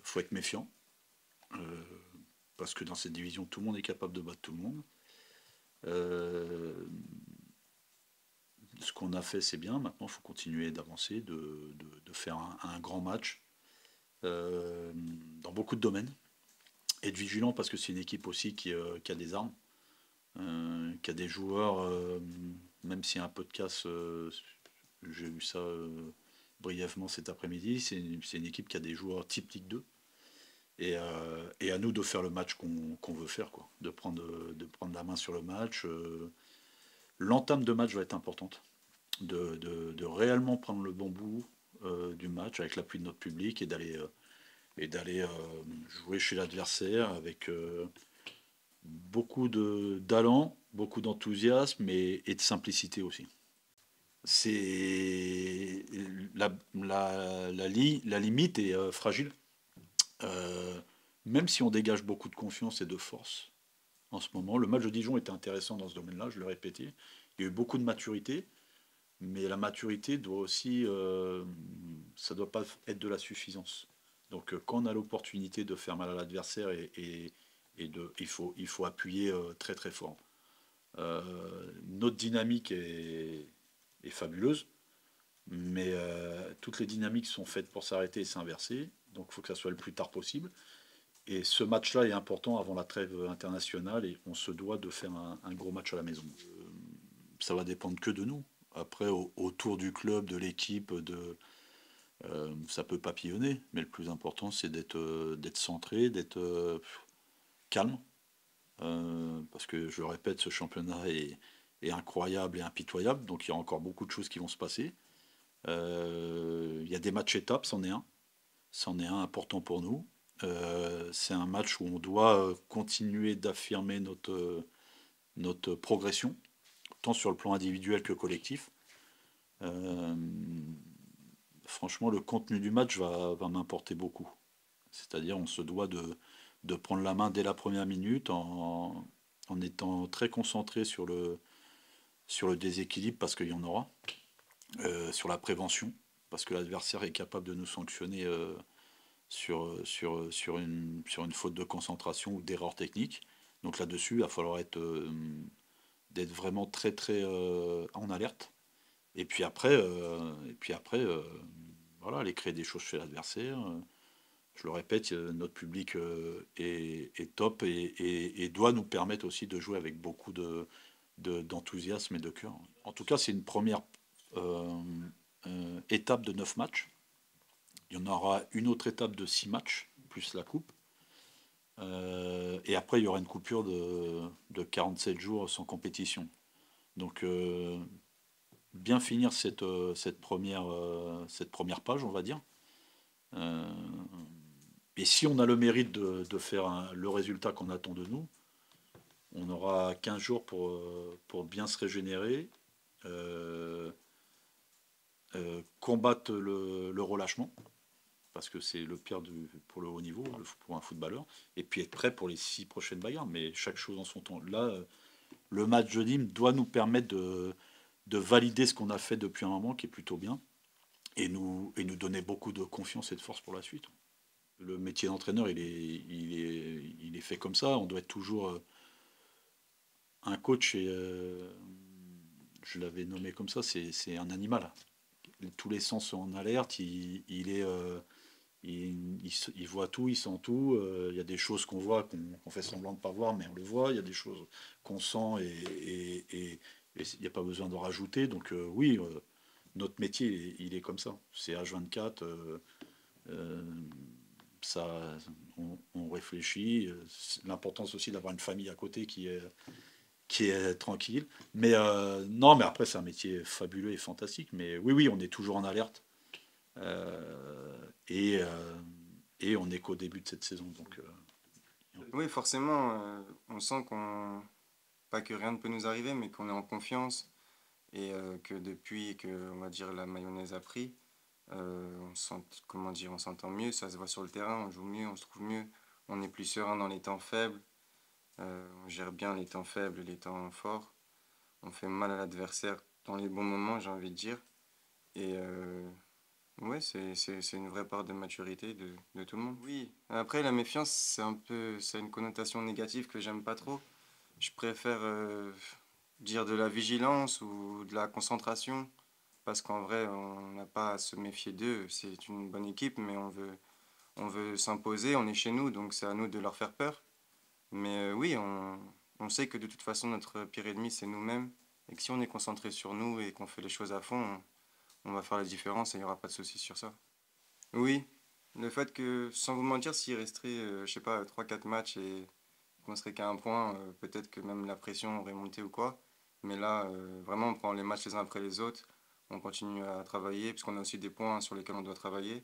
faut être méfiant, euh, parce que dans cette division, tout le monde est capable de battre tout le monde. Euh, Ce qu'on a fait, c'est bien. Maintenant, il faut continuer d'avancer, de faire un grand match euh, dans beaucoup de domaines. Être vigilant parce que c'est une équipe aussi qui a des armes, qui a des joueurs, même s'il y a un peu de casse, j'ai vu ça brièvement cet après-midi, c'est une équipe qui a des joueurs type Ligue 2. Et à nous de faire le match qu'on veut faire, quoi. De prendre la main sur le match. L'entame de match va être importante. De réellement prendre le bon bout du match avec l'appui de notre public et d'aller jouer chez l'adversaire avec beaucoup d'allant, beaucoup d'enthousiasme et de simplicité aussi. C'est la limite est fragile. Euh, Même si on dégage beaucoup de confiance et de force en ce moment, le match de Dijon était intéressant dans ce domaine-là, je le répétais. Il y a eu beaucoup de maturité, mais la maturité doit aussi, ça doit pas être de la suffisance. Donc quand on a l'opportunité de faire mal à l'adversaire il faut appuyer très très fort. Notre dynamique est fabuleuse, mais toutes les dynamiques sont faites pour s'arrêter et s'inverser. Donc il faut que ça soit le plus tard possible. Et ce match-là est important avant la trêve internationale et on se doit de faire un gros match à la maison. Ça va dépendre que de nous. Après, autour du club, de l'équipe, ça peut papillonner, mais le plus important, c'est d'être centré, d'être calme. Parce que, je le répète, ce championnat est incroyable et impitoyable, donc il y a encore beaucoup de choses qui vont se passer. Il y a des matchs étapes, c'en est un. C'en est un important pour nous. C'est un match où on doit continuer d'affirmer notre progression, tant sur le plan individuel que collectif. Euh, Franchement, le contenu du match va m'importer beaucoup. C'est-à-dire, on se doit de prendre la main dès la première minute en étant très concentré sur le déséquilibre, parce qu'il y en aura, sur la prévention, parce que l'adversaire est capable de nous sanctionner sur une faute de concentration ou d'erreur technique. Donc là-dessus, il va falloir d'être vraiment très très en alerte. Et puis après, voilà, aller créer des choses chez l'adversaire. Je le répète, notre public est top et doit nous permettre aussi de jouer avec beaucoup d'enthousiasme et de cœur. En tout cas, c'est une première euh, étape de 9 matchs. Il y en aura une autre étape de 6 matchs, plus la coupe. Et après, il y aura une coupure de 47 jours sans compétition. Donc, bien finir cette première page, on va dire. Euh, et si on a le mérite de faire le résultat qu'on attend de nous, on aura 15 jours pour bien se régénérer, euh, combattre le relâchement, parce que c'est le pire pour le haut niveau, pour un footballeur, et puis être prêt pour les 6 prochaines bagarres, mais chaque chose en son temps. Là, le match de Nîmes doit nous permettre de valider ce qu'on a fait depuis un moment, qui est plutôt bien, et nous donner beaucoup de confiance et de force pour la suite. Le métier d'entraîneur, il est fait comme ça. On doit être toujours un coach, et je l'avais nommé comme ça, c'est un animal. Tous les sens sont en alerte. Il voit tout, il sent tout. Il y a des choses qu'on voit, qu'on fait semblant de ne pas voir, mais on le voit. Il y a des choses qu'on sent et il n'y a pas besoin de rajouter. Donc oui, notre métier, il est comme ça. C'est H24. Euh, Ça, on réfléchit. L'importance aussi d'avoir une famille à côté qui est tranquille. Mais non, mais après, c'est un métier fabuleux et fantastique. Mais oui, oui, on est toujours en alerte. Et on n'est qu'au début de cette saison. Donc, Oui, forcément, on sent qu'on, pas que rien ne peut nous arriver, mais qu'on est en confiance et que depuis que, on va dire, la mayonnaise a pris, on sent, comment dire, on s'entend mieux, ça se voit sur le terrain, on joue mieux, on se trouve mieux, on est plus serein dans les temps faibles, on gère bien les temps faibles et les temps forts, on fait mal à l'adversaire dans les bons moments, j'ai envie de dire, et Ouais, c'est une vraie part de maturité de tout le monde. Oui, après la méfiance, c'est une connotation négative que j'aime pas trop. Je préfère dire de la vigilance ou de la concentration, parce qu'en vrai, on n'a pas à se méfier d'eux. C'est une bonne équipe, mais on veut s'imposer, on est chez nous, donc c'est à nous de leur faire peur. Mais oui, on sait que de toute façon, notre pire ennemi, c'est nous-mêmes, et que si on est concentré sur nous et qu'on fait les choses à fond, on va faire la différence et il n'y aura pas de souci sur ça. Oui, le fait que, sans vous mentir, s'il resterait, je sais pas, 3 4 matchs et qu'on serait qu'à un point, peut-être que même la pression aurait monté ou quoi. Mais là, vraiment, on prend les matchs les uns après les autres, on continue à travailler, puisqu'on a aussi des points sur lesquels on doit travailler,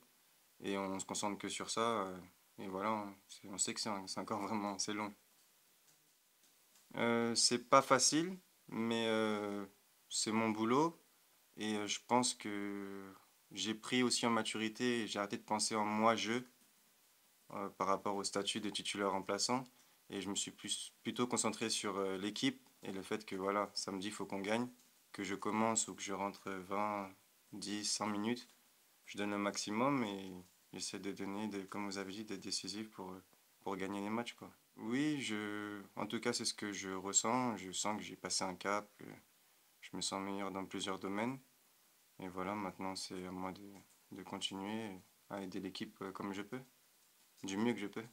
et on se concentre que sur ça, et voilà, on sait que c'est encore vraiment, c'est long. C'est pas facile, mais c'est mon boulot, et je pense que j'ai pris aussi en maturité, et j'ai arrêté de penser en moi-je, par rapport au statut de titulaire remplaçant. Et je me suis plutôt concentré sur l'équipe et le fait que voilà, samedi, il faut qu'on gagne, que je commence ou que je rentre 20, 10, 100 minutes. Je donne le maximum et j'essaie de donner, comme vous avez dit, d'être décisif pour gagner les matchs, quoi. Oui, en tout cas, c'est ce que je ressens. Je sens que j'ai passé un cap, que je me sens meilleur dans plusieurs domaines. Et voilà, maintenant, c'est à moi de continuer à aider l'équipe comme je peux, du mieux que je peux.